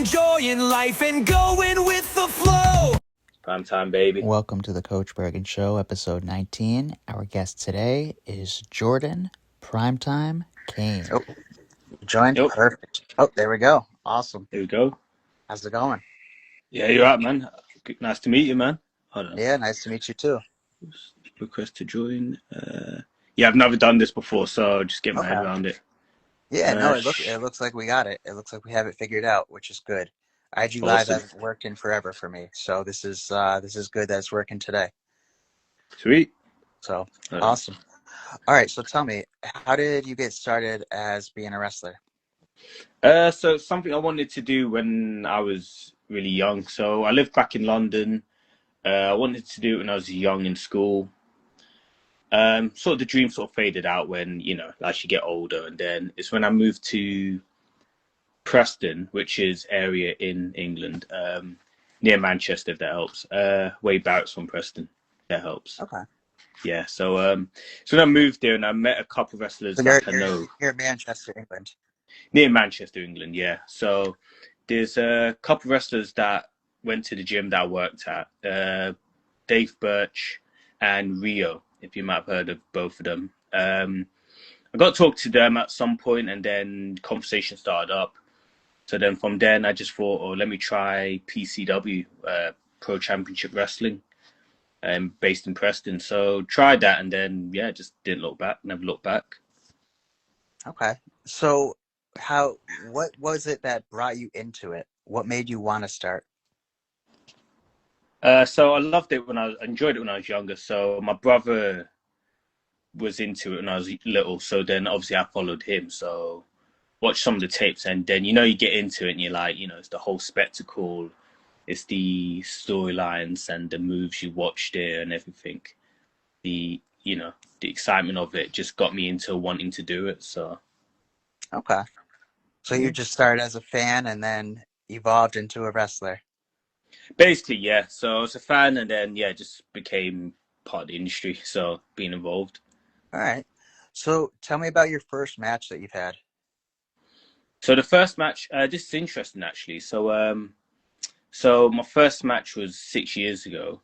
enjoying life and going with the flow. Prime time, baby. Welcome to the Coach Bergen Show, episode 19. Our guest today is Jordan Primetime Kane. Oh, you joined? Yep. Perfect. Oh, there we go. Awesome. Here we go. How's it going? Yeah, you're right, man. Nice to meet you, man. Hold on. Yeah, nice to meet you too. Request to join. Yeah, I've never done this before, so just get my head Okay. around it. Yeah, no, it looks like we got it. It looks like we have it figured out, which is good. IG Live Awesome. hasn't worked in forever for me, so this is good that it's working today. Sweet. So awesome. All right, so tell me, how did you get started as being a wrestler? So it's something I wanted to do when I was really young. So I lived back in London. I wanted to do it when I was young in school. Sort of the dream sort of faded out when, as you get older. And then it's when I moved to Preston, which is area in England, near Manchester, if that helps. Way Barrett's from Preston. That helps. Okay. Yeah, so when I moved there and I met a couple of wrestlers that I know. You're in Manchester, England. Near Manchester, England, yeah. So there's a couple of wrestlers that went to the gym that I worked at. Dave Birch and Rio, if you might have heard of both of them. I got to talk to them at some point and then conversation started up. So then from then I just thought, oh, let me try PCW, Pro Championship Wrestling, based in Preston. So tried that and then, yeah, just didn't look back, never looked back. Okay. So what was it that brought you into it? What made you want to start? So I loved it I enjoyed it when I was younger. So my brother was into it when I was little. So then obviously I followed him. So watched some of the tapes and then, you get into it and you're like, it's the whole spectacle. It's the storylines and the moves you watch there and everything. The excitement of it just got me into wanting to do it. So. Okay. So you just started as a fan and then evolved into a wrestler? Basically, yeah. So I was a fan and then, yeah, just became part of the industry. So being involved. All right. So tell me about your first match that you've had. So the first match, this is interesting actually. So my first match was 6 years ago.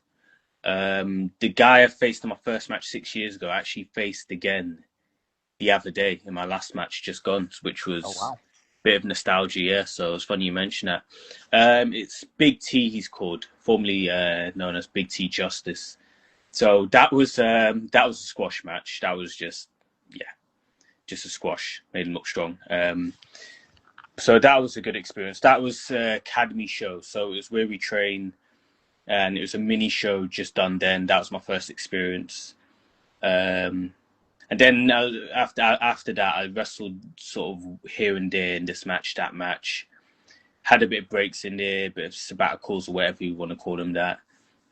The guy I faced in my first match 6 years ago actually faced again the other day in my last match just gone, which was a bit of nostalgia, yeah. So it's funny you mention that. It's Big T, he's called, formerly known as Big T Justice. So that was a squash match. That was just a squash. Made him look strong. So that was a good experience. That was Academy show. So it was where we train, and it was a mini show just done then. That was my first experience. And then after that, I wrestled sort of here and there in this match, that match. Had a bit of breaks in there, bit of sabbaticals or whatever you want to call them that.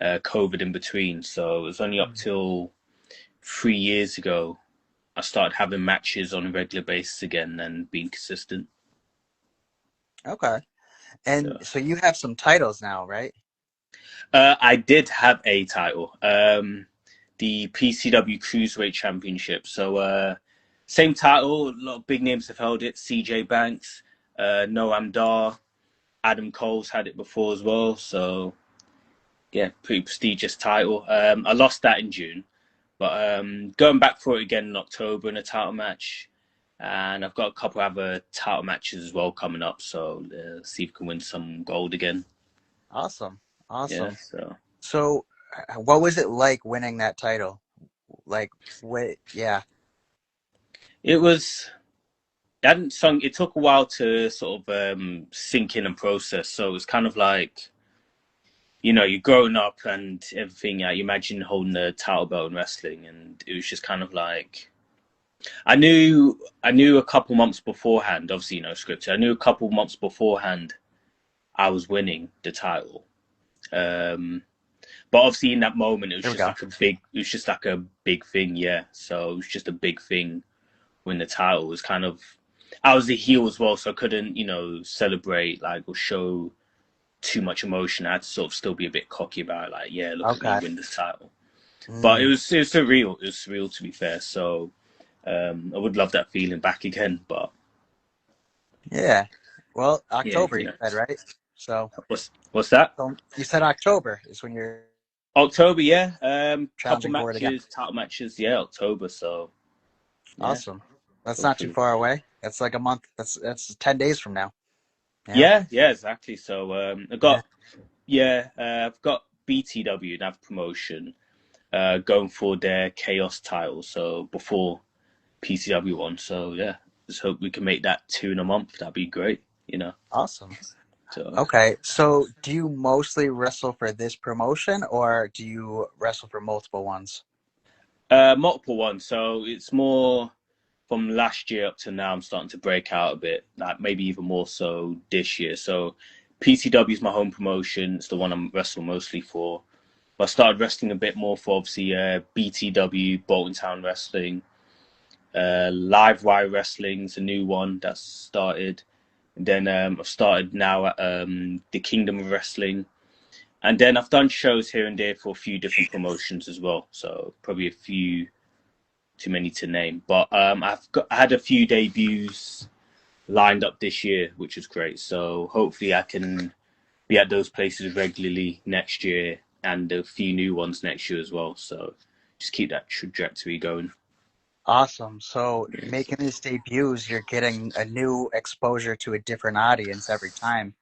COVID in between. So it was only up till 3 years ago I started having matches on a regular basis again and being consistent. Okay. And so you have some titles now, right? I did have a title. The PCW Cruiserweight Championship. So same title, a lot of big names have held it. CJ Banks, Noam Dar, Adam Cole's had it before as well. So yeah, pretty prestigious title. I lost that in June, but going back for it again in October in a title match. And I've got a couple other title matches as well coming up. So see if we can win some gold again. Awesome. Yeah, so what was it like winning that title? Like, what? Yeah. It was. It took a while to sort of sink in and process. So it was kind of like, you're growing up and everything. You imagine holding a title belt in wrestling, and it was just kind of like, I knew a couple months beforehand. Obviously, scripted. I knew a couple months beforehand I was winning the title. But obviously in that moment, it was just like a big thing. Yeah. So it was just a big thing when the title was kind of, I was the heel as well. So I couldn't, celebrate or show too much emotion. I had to sort of still be a bit cocky about it. Like, yeah, look at me win this title. But it was surreal. It was surreal, to be fair. So I would love that feeling back again, but. Yeah. Well, Yeah, October, you you know. said, right? So, What's that? so you said October is when you're October, yeah. Couple challenging for it again. matches, title matches, yeah, October. So yeah, Awesome. That's not too hopefully. far away. That's like a month. That's 10 days from now. Yeah. Yeah, yeah, exactly. So Yeah. I've got BTW NAV promotion going for their Chaos title. So before PCW one. So yeah, just hope we can make that two in a month. That'd be great. You know. Awesome. So Okay. So, do you mostly wrestle for this promotion, or do you wrestle for multiple ones? multiple ones. So it's more from last year up to now. I'm starting to break out a bit, like maybe even more so this year. So PCW is my home promotion. It's the one I'm wrestling mostly for. I started wrestling a bit more for obviously BTW, Bolton Town Wrestling. Live Wire Wrestling's a new one that's started. And then I've started now at the Kingdom of Wrestling. And then I've done shows here and there for a few different promotions as well. So probably a few too many to name. But I had a few debuts lined up this year, which was great. So hopefully I can be at those places regularly next year and a few new ones next year as well. So just keep that trajectory going. Awesome. So, making these debuts, you're getting a new exposure to a different audience every time.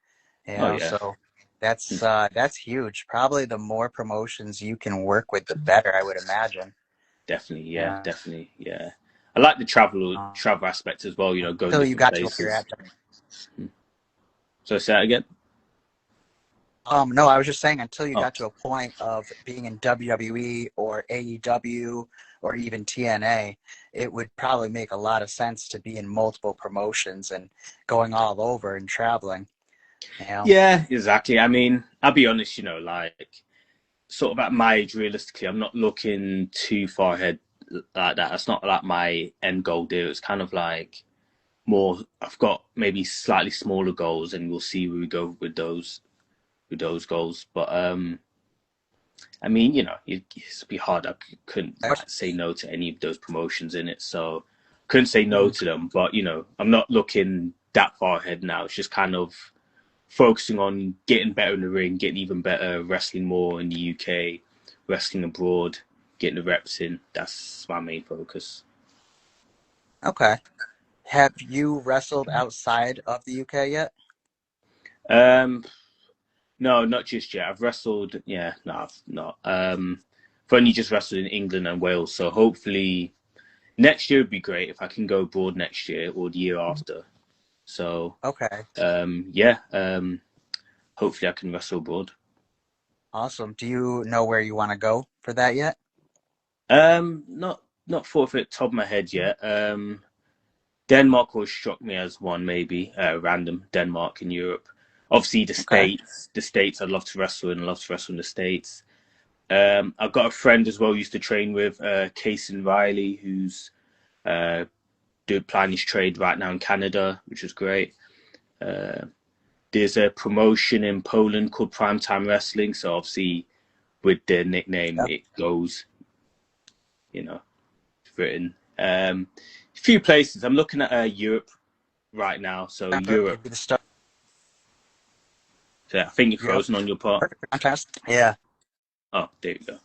Oh yeah, So that's huge. Probably the more promotions you can work with, the better, I would imagine. definitely. Yeah, Yeah. definitely. Yeah, I like the travel aspect as well. You know, going Until you different got to where you're places. at. So say that again. No, I was just saying until you Oh got to a point of being in WWE or AEW or even TNA, it would probably make a lot of sense to be in multiple promotions and going all over and traveling, you know? yeah, exactly. I mean, I'll be honest. You know, like sort of at my age, realistically, I'm not looking too far ahead like that. That's not like my end goal there. It's kind of like more. I've got maybe slightly smaller goals, and we'll see where we go with those goals. But I mean, you know, it'd be hard. Couldn't like, say no to any of those promotions in it, so couldn't say no Mhm. to them. But you know, I'm not looking that far ahead now. It's just kind of focusing on getting better in the ring, getting even better, wrestling more in the UK, wrestling abroad, getting the reps in. That's my main focus. Okay. Have you wrestled outside of the UK yet? Um, no, not just yet. I've wrestled. Yeah, no, I've not. I've only just wrestled in England and Wales. So hopefully next year would be great if I can go abroad next year or the year after. So Okay. yeah, hopefully I can wrestle abroad. Awesome. Do you know where you want to go for that yet? Not thought of it top of my head yet. Denmark always struck me as one, maybe random Denmark in Europe. Obviously, Okay. The States. I'd love to wrestle in. I love to wrestle in the States. I've got a friend as well. Used to train with Casey Riley, who's uh, doing applying his trade right now in Canada, which is great. Uh, there's a promotion in Poland called Primetime Wrestling. So obviously, with the nickname, Yep. it goes, you know, written. A few places. I'm looking at Europe right now. So You'd Europe. be the star. So I think you're Yep. frozen on your part. Perfect contest. Yeah. Oh, there you go.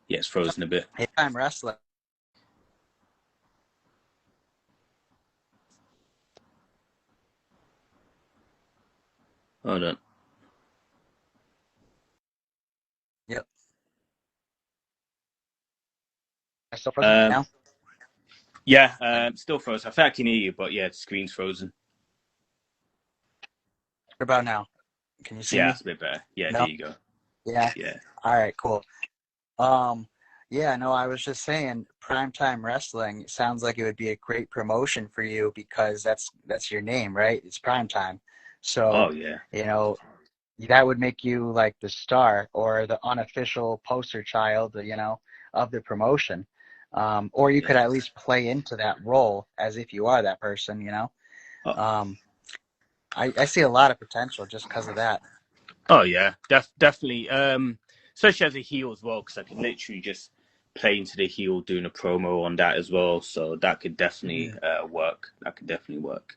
Yeah, it's frozen a bit. Hey, I'm wrestling. Hold on. Yep. I still frozen Um, now? yeah, still frozen. I think I can hear you, but yeah, the screen's frozen. What about now? Can you see Yeah, me? that's a bit better. Yeah, there No? you go. Yeah. Yeah. All right, cool. Um, yeah, no, I was just saying primetime wrestling sounds like it would be a great promotion for you because that's your name, right? It's primetime. So, Oh yeah. you know, that would make you like the star or the unofficial poster child, of the promotion. Or you could Yeah. at least play into that role as if you are that person. Oh, Um, I see a lot of potential just because of that. oh yeah. Definitely. Especially as a heel as well, because I can literally just playing to the heel, doing a promo on that as well. So that could definitely work. That could definitely work.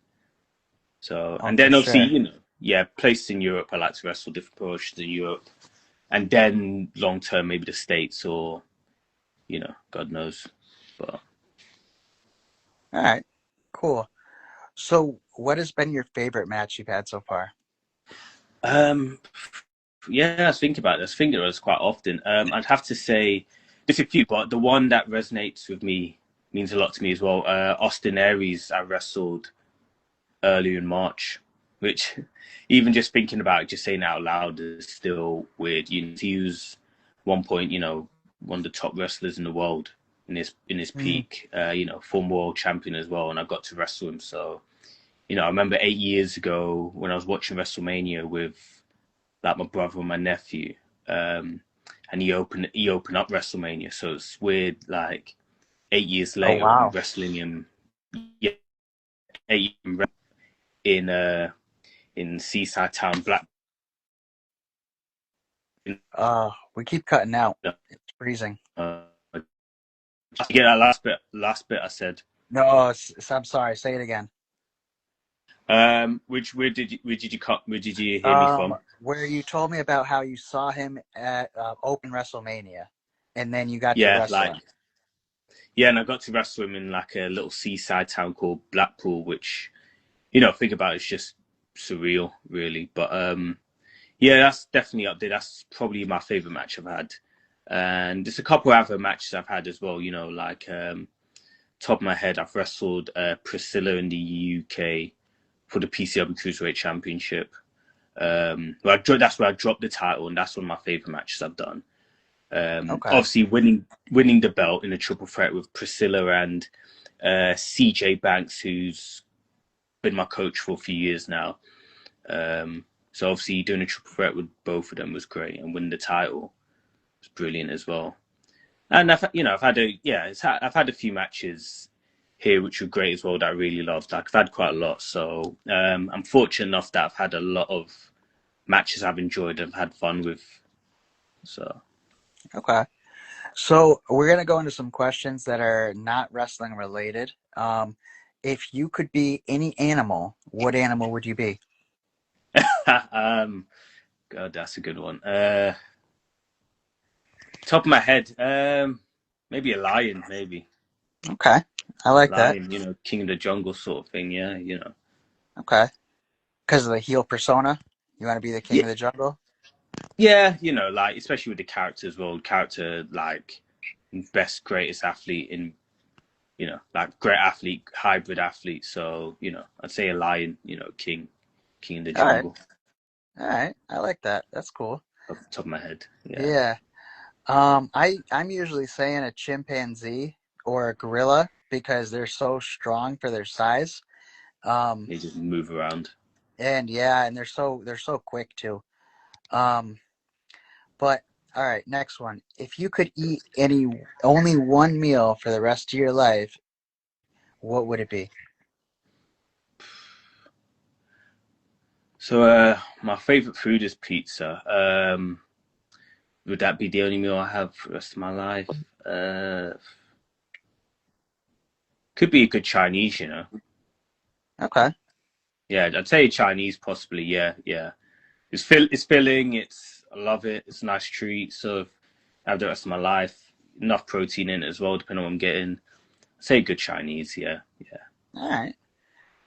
So, Oh, and for then obviously, sure. yeah, places in Europe. I like to wrestle different promotions in Europe, and then long term maybe the States or God knows. But All right, cool. So, what has been your favorite match you've had so far? um, yeah, I was thinking about this. I think it was quite often. I'd have to say there's a few, but the one that resonates with me means a lot to me as well. Austin Aries, I wrestled earlier in March, which even just thinking about it, just saying it out loud is still weird. He was one point, one of the top wrestlers in the world in his Mm. peak. Former world champion as well, and I got to wrestle him. So, I remember 8 years ago when I was watching WrestleMania with like my brother and my nephew, and he opened up WrestleMania. So it's weird, like 8 years Oh, later, I'm wow. wrestling him. Yeah, 8 years in Seaside Town, Black. We keep cutting out. It's freezing. Just to get that last bit I said. No, I'm sorry. Say it again. Which where did you hear me from? Where you told me about how you saw him at Open WrestleMania, and then you got to Yeah, wrestle him. and I got to wrestle him in like a little seaside town called Blackpool, which think about it, it's just surreal, really. But yeah, that's definitely up there. That's probably my favorite match I've had, and there's a couple other matches I've had as well. Like top of my head, I've wrestled Priscilla in the UK for the PCW Cruiserweight Championship. That's where I dropped the title, and that's one of my favorite matches I've done. Okay. Obviously, winning the belt in a triple threat with Priscilla and CJ Banks, who's been my coach for a few years now. So obviously, doing a triple threat with both of them was great, and winning the title was brilliant as well. And I've had a few matches here which were great as well that I really loved. Like I've had quite a lot, so I'm fortunate enough that I've had a lot of matches I've enjoyed and had fun with. So Okay. So we're gonna go into some questions that are not wrestling related. If you could be any animal, what animal would you be? God, that's a good one. Top of my head, maybe a lion, maybe Okay. I like that. lion. King of the jungle sort of thing. Yeah, Okay. Because of the heel persona, you want to be the king yeah, of the jungle? yeah. Like especially with the character as well. Character like best, greatest athlete in like great athlete, hybrid athlete. So I'd say a lion. King of the All right. jungle. All right. I like that. That's cool. Off the top of my head, yeah. Yeah. I'm usually saying a chimpanzee or a gorilla because they're so strong for their size. Um, They just move around. and yeah, and they're so quick too. Um, but all right, next one. If you could eat only one meal for the rest of your life, what would it be? So my favorite food is pizza. Would that be the only meal I have for the rest of my life? Uh, could be a good Chinese. Okay. Yeah, I'd say Chinese possibly. Yeah, yeah. It's filling. I love it. It's a nice treat. So if I have the rest of my life, enough protein in it as well, depending on what I'm getting. I'd say good Chinese. Yeah, yeah, All right.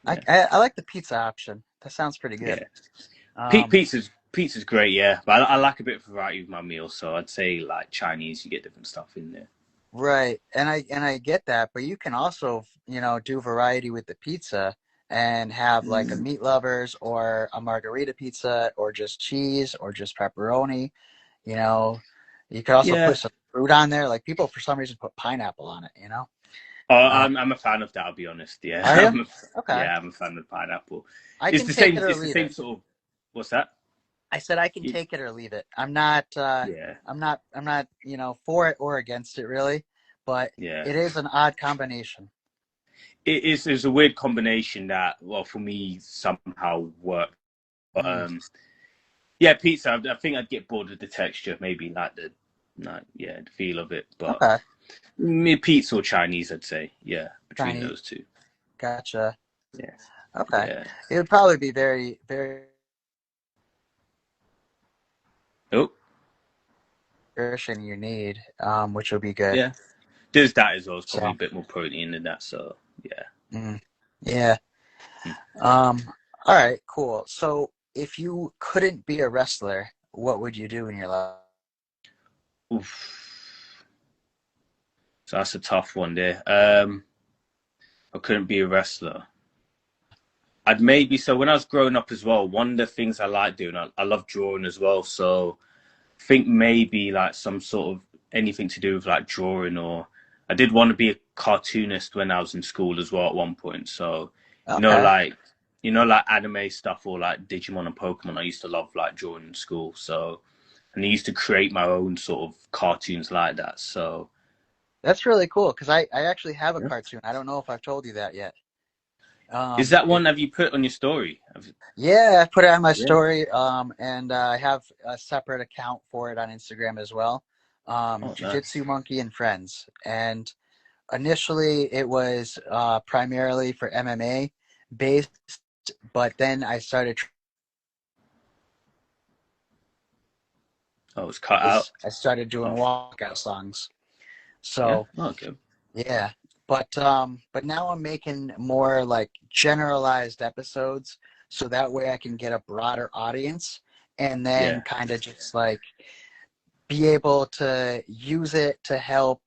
I, yeah, I I like the pizza option. That sounds pretty good. yeah. Um, Pizza's great. Yeah, but I like a bit of variety with my meals. So I'd say like Chinese, you get different stuff in there. right. And I get that, but you can also, do variety with the pizza and have like a meat lovers or a margarita pizza or just cheese or just pepperoni, you know. You could also put Yeah. some fruit on there. Like people for some reason put pineapple on it. Oh, Uh, I'm a fan of that. I'll be honest. Yeah, are you? Okay. yeah, I'm a fan of pineapple. I It's can the take same. it or It's the leave same it. sort of. What's that? I said I can It, take it or leave it. I'm not, for it or against it really, but yeah. it is an odd combination. It's a weird combination that, well, for me somehow worked. But Mm. yeah, pizza. I think I'd get bored with the texture. Maybe like the like yeah, the feel of it. But Okay. pizza or Chinese, I'd say. Yeah, between Chinese. those two. Gotcha. Yeah, Okay. yeah. It would probably be very, very Oh, nutrition you need, which would be good. yeah. There's that as well. It's probably a So, bit more protein than that. So yeah. mm, yeah. Hmm. Um, all right, cool. So, if you couldn't be a wrestler, what would you do in your life? Oof. So that's a tough one there. I couldn't be a wrestler. I'd maybe so when I was growing up as well. One of the things I like doing, I love drawing as well. So think maybe like some sort of anything to do with like drawing or I did want to be a cartoonist when I was in school as well at one point. So, you know, Okay, like like anime stuff or like Digimon and Pokemon. I used to love like drawing in school. So and I used to create my own sort of cartoons like that. So that's really cool because I actually have a yeah. cartoon. I don't know if I've told you that yet. Is that It one have you put on your story? Yeah, I put it on my Yeah. story, and I have a separate account for it on Instagram as well. Oh, Jiu-Jitsu nice. Monkey and Friends. And initially, it was primarily for MMA based, but then I started. Oh, it's cut out. I started doing Oh, walkout songs. yeah. So Oh, okay. yeah, but now I'm making more like generalized episodes, so that way I can get a broader audience, and then Yeah. kind of just like be able to use it to help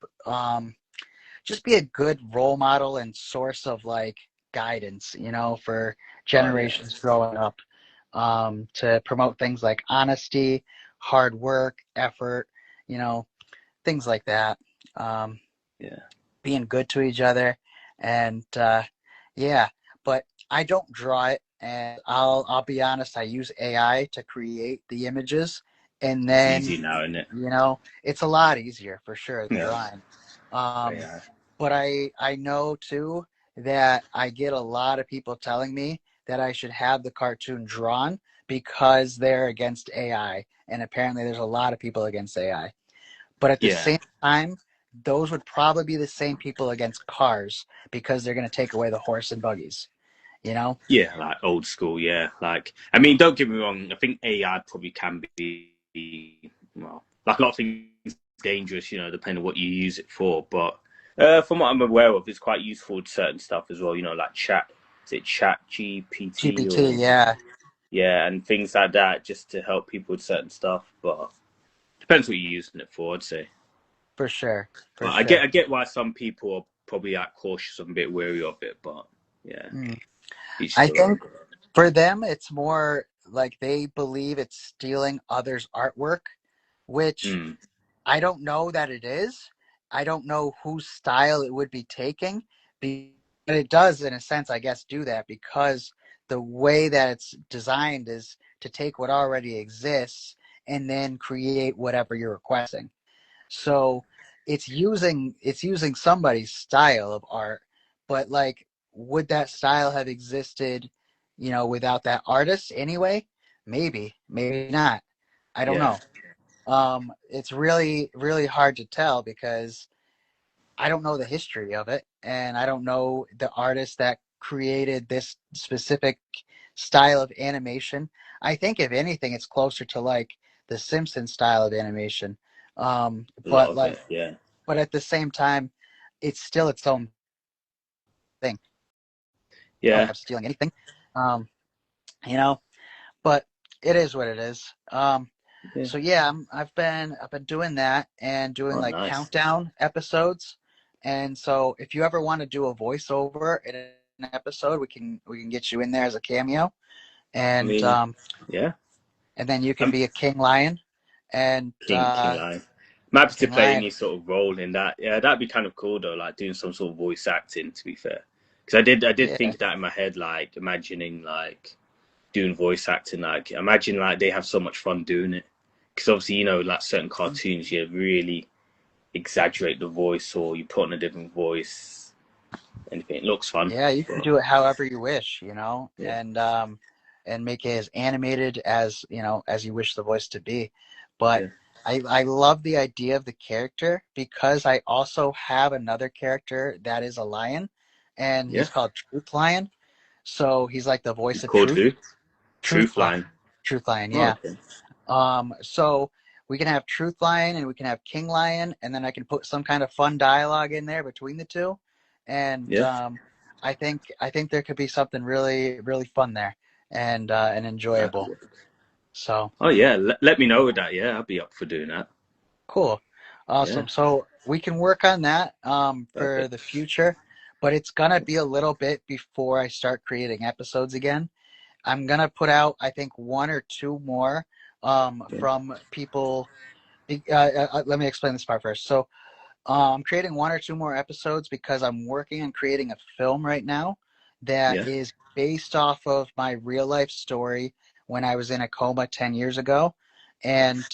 just be a good role model and source of like guidance, for Oh, yeah. generations growing up, to promote things like honesty, hard work, effort, you know, things like that. Um, Yeah. Being good to each other, and yeah. But I don't draw it, and I'll be honest. I use AI to create the images, and It's then easy now, isn't it? it's a lot easier for sure than Yeah. drawing. Um, Yeah. but I know too that I get a lot of people telling me that I should have the cartoon drawn because they're against AI, and apparently there's a lot of people against AI. But at the Yeah. same time, those would probably be the same people against cars because they're going to take away the horse and buggies, you know? Yeah, like old school, yeah. Like, I mean, don't get me wrong. I think AI probably can be, well, like a lot of things dangerous, depending on what you use it for. But from what I'm aware of, it's quite useful with certain stuff as well. Like chat, is it Chat GPT GPT, or yeah, yeah, and things like that, just to help people with certain stuff. But depends what you're using it for, I'd say. for sure, for But I get, sure. I get why some people are probably like cautious and a bit wary of it. But yeah, Mm. each I to their own. think for them, it's more like they believe it's stealing others' artwork, which Mm, I don't know that it is. I don't know whose style it would be taking, but it does, in a sense, I guess, do that because the way that it's designed is to take what already exists and then create whatever you're requesting. So it's using somebody's style of art, but like, would that style have existed, without that artist anyway? Maybe, maybe not. I don't yeah, know. It's really, really hard to tell because I don't know the history of it, and I don't know the artist that created this specific style of animation. I think if anything, it's closer to like the Simpsons style of animation. a lot But of like, it. Yeah, but at the same time, it's still its own thing. yeah, I'm stealing anything, um, you know. But it is what it is. yeah. So yeah, I've been doing that and doing Oh, like nice. countdown episodes. And so if you ever want to do a voiceover in an episode, we can get you in there as a cameo, I and mean, um, yeah. and then you can I'm be a king lion, and King Lion. I'm happy to king play lion. any sort of role in that. Yeah, that'd be kind of cool though, like doing some sort of voice acting. To be fair, because I did Yeah. think that in my head, like imagining like doing voice acting. Like imagine like they have so much fun doing it. Because obviously, like certain cartoons, you really exaggerate the voice or you put on a different voice. Anything, it looks fun. Yeah, you can But do it however you wish, yeah, and make it as animated as, as you wish the voice to be. But yeah. I love the idea of the character because I also have another character that is a lion, and Yeah. he's called Truth Lion. So he's like the voice He's of called truth. who? Truth Truth Lion. Line. Truth Lion, Oh, yeah. okay. So we can have Truth Lion and we can have King Lion, and then I can put some kind of fun dialogue in there between the two. And Yeah. I think there could be something really, really fun there and That enjoyable. could work. So Oh yeah. Let me know yeah. with that. Yeah, I'll be up for doing that. Cool. Yeah. Awesome. So we can work on that for the Perfect. future, but it's gonna be a little bit before I start creating episodes again. I'm gonna put out, I think, one or two more Yeah. from people. Let me explain this part first. So I'm creating one or two more episodes because I'm working on creating a film right now that Yeah. is based off of my real life story when I was in a coma 10 years ago. And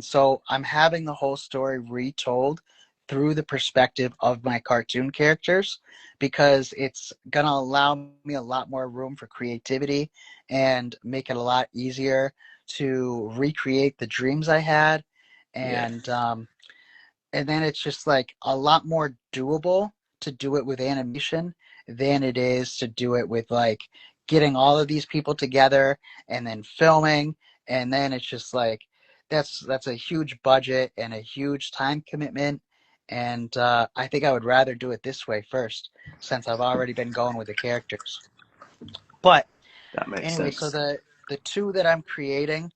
so I'm having the whole story retold through the perspective of my cartoon characters because it's going to allow me a lot more room for creativity and make it a lot easier to recreate the dreams I had Yeah. and then it's just like a lot more doable to do it with animation than it is to do it with like getting all of these people together and then filming, and then it's just like that's a huge budget and a huge time commitment, and I think I would rather do it this way first since I've already been going with the characters. But That makes anyway, so sense. the two that I'm creating,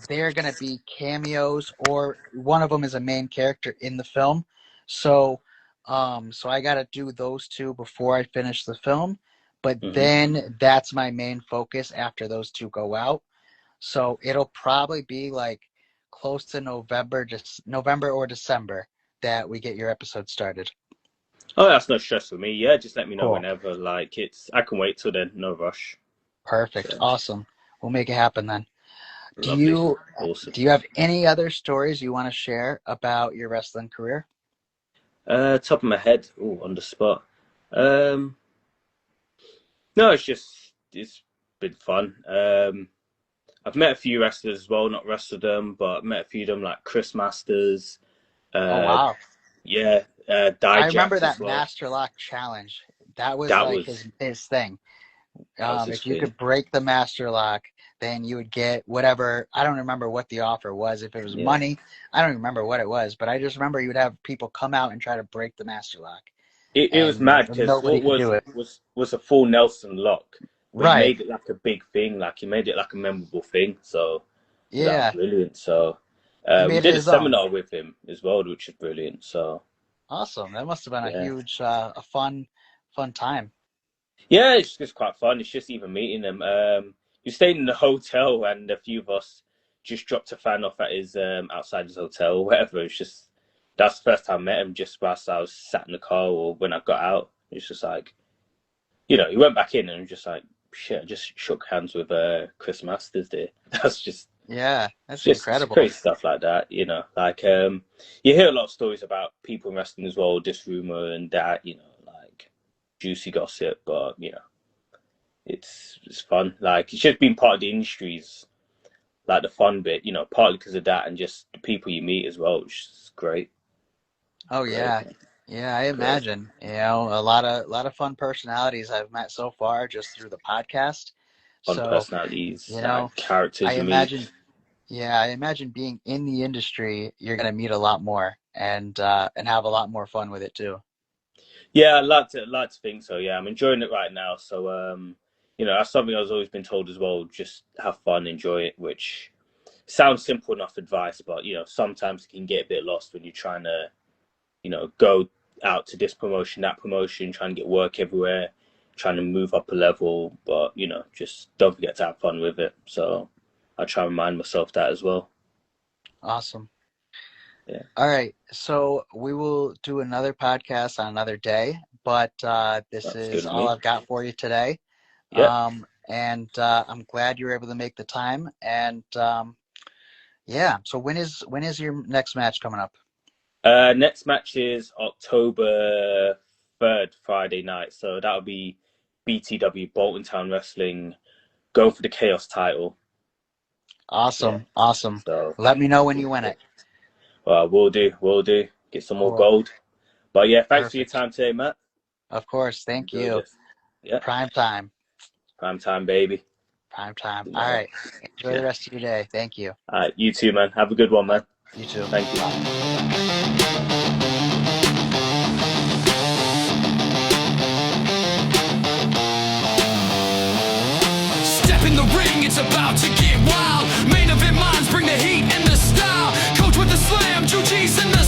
they're gonna be cameos, or one of them is a main character in the film. So, so I gotta do those two before I finish the film. But Hmm. then that's my main focus after those two go out. So it'll probably be like close to November, just November or December that we get your episode started. Oh, that's no stress for me. Yeah, just let me know Cool. whenever. Like I can wait till then. No rush. Perfect. So Awesome. We'll make it happen then. Do lovely. you Awesome. do you have any other stories you want to share about your wrestling career? Top of my head. Oh, on the spot. Um, no, it's been fun. I've met a few wrestlers as well. Not wrestled them, but I've met a few of them like Chris Masters. Oh Uh, wow. yeah. I remember Dijak as that well. Master Lock challenge. That was That like was his thing. that was his If you thing. could break the Master Lock, then you would get whatever. I don't remember what the offer was. If it was Yeah. money, I don't remember what it was. But I just remember you would have people come out and try to break the Master Lock, It was and mad because nobody what could do it. was a full Nelson lock, but he Right. made it like a big thing, like he made it like a memorable thing. So that was Yeah. brilliant. So He we made it did a his own. seminar with him as well, which is brilliant. So Awesome. That must have been a yeah, huge, a fun time. yeah, it's just quite fun. It's just even meeting him. We stayed in the hotel, and a few of us just dropped a fan off at his outside his hotel or whatever. It's just that's the first time I met him. Just whilst I was sat in the car or when I got out. It's just like he went back in and was just like, shit, I just shook hands with Chris Masters there. That's just Yeah, that's just incredible. crazy stuff like that. Like you hear a lot of stories about people in wrestling as well, this rumor and that, like juicy gossip, but it's fun. Like it's just been part of the industries, like the fun bit, partly because of that and just the people you meet as well, which is great. Oh Great, yeah. Yeah, I great. imagine. A lot of fun personalities I've met so far just through the podcast. Fun So, personalities, you like know, characters I you meet. imagine yeah, I imagine being in the industry, you're gonna meet a lot more and have a lot more fun with it too. Yeah, I'd like to think so. Yeah, I'm enjoying it right now. So, that's something I've always been told as well. Just have fun, enjoy it. Which sounds simple enough advice, but sometimes it can get a bit lost when you're trying to, go out to this promotion, that promotion, trying to get work everywhere, trying to move up a level. But just don't forget to have fun with it. So, I try and remind myself that as well. Awesome. Yeah, All right. So we will do another podcast on another day, but this that's is good with all me. I've got for you today. Yeah. And I'm glad you were able to make the time. And yeah. So when is your next match coming up? Next match is October 3rd, Friday night. So that'll be BTW Bolton Town Wrestling going for the Chaos title. Yeah. Awesome. So, Let me know when you win it. we'll do. Get some more Cool. gold. But yeah, thanks for your Perfect. time today, Matt. Of course. Thank Enjoyed you. this. Yeah, Prime time. prime time, baby. Prime time. You All know. right. Enjoy the Yeah. rest of your day. Thank you. You too, man. Have a good one, All right. man. You too. Thank you. Bye. Bye-bye. Step in the ring, it's about to get wild. Main event minds bring the heat and the style. Coach with the slam, Juji's in the